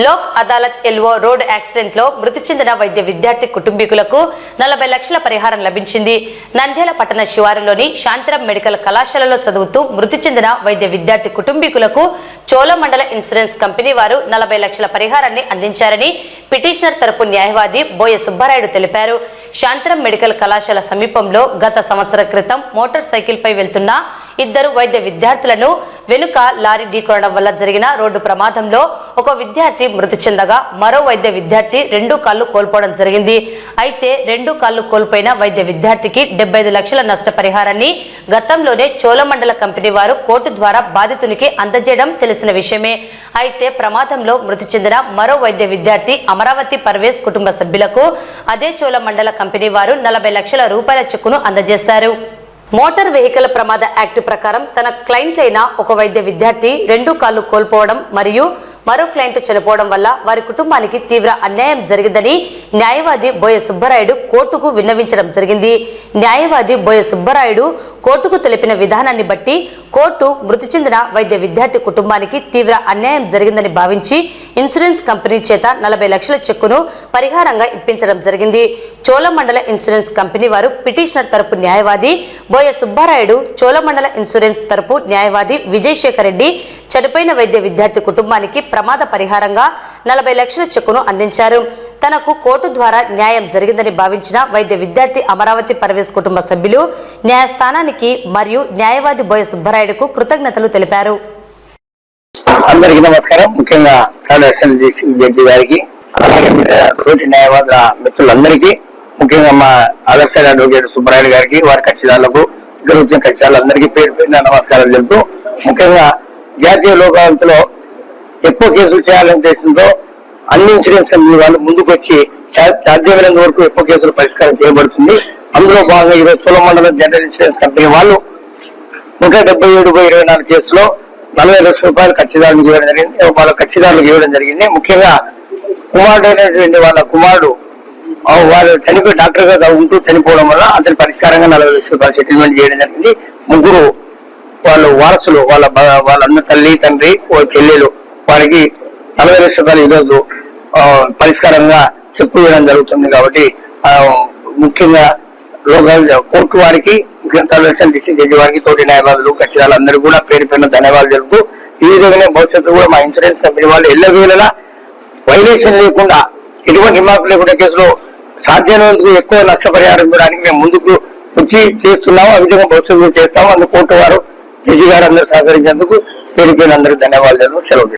Lok Adalat LO road accident లో మృతి చెందిన వైద్య విద్యార్థి కుటుంబీకులకు 40 లక్షల పరిహారం లభించింది. నంద్యాల పట్టణ శివారులోని శాంతిరాం మెడికల్ కళాశాలలో చదువుతూ మృతి చెందిన వైద్య విద్యార్థి కుటుంబీకులకు చోళమండల ఇన్సూరెన్స్ కంపెనీ వారు 40 లక్షల పరిహారాన్ని అందించారని పిటిషనర్ తరపు న్యాయవాది బోయ సుబ్బారాయుడు తెలిపారు. శాంతిరాం మెడికల్ కళాశాల సమీపంలో గత సంవత్సరం క్రితం మోటార్ సైకిల్ పై వెళ్తున్న ఇద్దరు వైద్య విద్యార్థులను వెనుక లారీ ఢీకొనడం వల్ల జరిగిన రోడ్డు ప్రమాదంలో ఒక విద్యార్థి మృతి చెందగా మరో వైద్య విద్యార్థి 2 కాళ్లు కోల్పోవడం జరిగింది. అయితే 2 కాళ్లు కోల్పోయిన వైద్య విద్యార్థికి 75 లక్షల నష్టపరిహారాన్ని గతంలోనే చోళమండల కంపెనీ వారు కోర్టు ద్వారా బాధితునికి అందజేయడం తెలిసిన విషయమే. అయితే ప్రమాదంలో మృతి చెందిన మరో వైద్య విద్యార్థి అమరావతి పర్వేజ్ కుటుంబ సభ్యులకు అదే చోళమండల కంపెనీ వారు 40 లక్షల రూపాయల చెక్కును అందజేశారు. మోటార్ వెహికల్ ప్రమాద యాక్ట్ ప్రకారం తన క్లయింట్ అయిన ఒక వైద్య విద్యార్థి 2 కాళ్లు కోల్పోవడం మరియు మరో క్లయింట్ చనిపోవడం వల్ల వారి కుటుంబానికి తీవ్ర అన్యాయం జరిగిందని న్యాయవాది బోయ సుబ్బారాయుడు కోర్టుకు విన్నవించడం జరిగింది. న్యాయవాది బోయ సుబ్బారాయుడు కోర్టుకు తెలిపిన విధానాన్ని బట్టి కోర్టు మృతి చెందిన వైద్య విద్యార్థి కుటుంబానికి తీవ్ర అన్యాయం జరిగిందని భావించి ఇన్సూరెన్స్ కంపెనీ చేత 40 లక్షల చెక్కును పరిహారంగా ఇప్పించడం జరిగింది. చోళమండల ఇన్సూరెన్స్ కంపెనీ వారు పిటిషనర్ తరపు న్యాయవాది బోయ సుబ్బారాయుడు, చోళమండల ఇన్సూరెన్స్ తరపు న్యాయవాది విజయశేఖర్ రెడ్డి చనిపోయిన వైద్య విద్యార్థి కుటుంబానికి ప్రమాద పరిహారంగా 40 లక్షల చెక్కును అందించారు. తనకు కోర్టు ద్వారా న్యాయం జరిగిందని భావించిన వైద్య విద్యార్థి అమరావతి పర్వేజ్ కుటుంబ సభ్యులు న్యాయస్థానానికి మరియు న్యాయవాది బోయ సుబ్బారాయుడుకు కృతజ్ఞతలు తెలిపారు. అందరికీ నమస్కారం. ముఖ్యంగా జడ్జి గారికి, అలాగే తోటి న్యాయవాదుల మిత్రులందరికీ, ముఖ్యంగా మా ఆదర్శ అడ్వకేట్ సుబ్బారాయుడు గారికి, వారి కక్షిదారులకు, ఇక్కడ వచ్చిన కక్షిదారులందరికీ పేరు పేరున నమస్కారాలు చెబుతూ, ముఖ్యంగా జాతీయ లోక్ అదాలత్లో ఎక్కువ కేసులు చేయాలని ఉద్దేశంతో అన్ని ఇన్సూరెన్స్ కంపెనీ వాళ్ళు ముందుకు వచ్చి సాధ్యమైనంత వరకు ఎక్కువ కేసులు పరిష్కారం చేయబడుతుంది. అందులో భాగంగా ఈరోజు చోళమండలం జనరల్ ఇన్సూరెన్స్ కంపెనీ వాళ్ళు 177/24 కేసులో 40 లక్షల రూపాయలు కక్షిదారులకు ఇవ్వడం జరిగింది. వాళ్ళ కక్షిదారులకు ఇవ్వడం జరిగింది. ముఖ్యంగా కుమారుడు అయినటువంటి వాళ్ళ కుమారుడు వాళ్ళు చనిపోయి డాక్టర్ గా ఉంటూ చనిపోవడం వల్ల అతని పరిష్కారంగా 40 లక్షల రూపాయలు సెటిల్మెంట్ చేయడం జరిగింది. ముగ్గురు వాళ్ళు వారసులు, వాళ్ళ అన్న తల్లి, తండ్రి, చెల్లెలు, వారికి 40 లక్షల రూపాయలు ఈరోజు పరిష్కారంగా చెప్పు ఇవ్వడం జరుగుతుంది. కాబట్టి ముఖ్యంగా లోకల్ కోర్టు వారికి, డిస్ట్రిక్ట్ జడ్జి వారికి, తోటి న్యాయవాదులు, కక్షిదారులు అందరూ కూడా పేరు పేరున ధన్యవాదాలు జరుపుతూ, ఈ విధంగానే భవిష్యత్తు కూడా మా ఇన్సూరెన్స్ కంపెనీ వాళ్ళు ఎల్లవేళలా వైలేషన్ లేకుండా, ఎటువంటి రిమార్క్ లేకుండా కేసులో సాధ్యమైనందుకు ఎక్కువ నష్టపరిహారం ఇవ్వడానికి మేము ముందుకు వచ్చి చేస్తున్నాము. ఆ విధంగా భవిష్యత్తు చేస్తాము. అందుకు కోర్టు వారు, జడ్జి గారు అందరూ సహకరించేందుకు పేరు పేరు అందరూ ధన్యవాదాలు. సెలవు.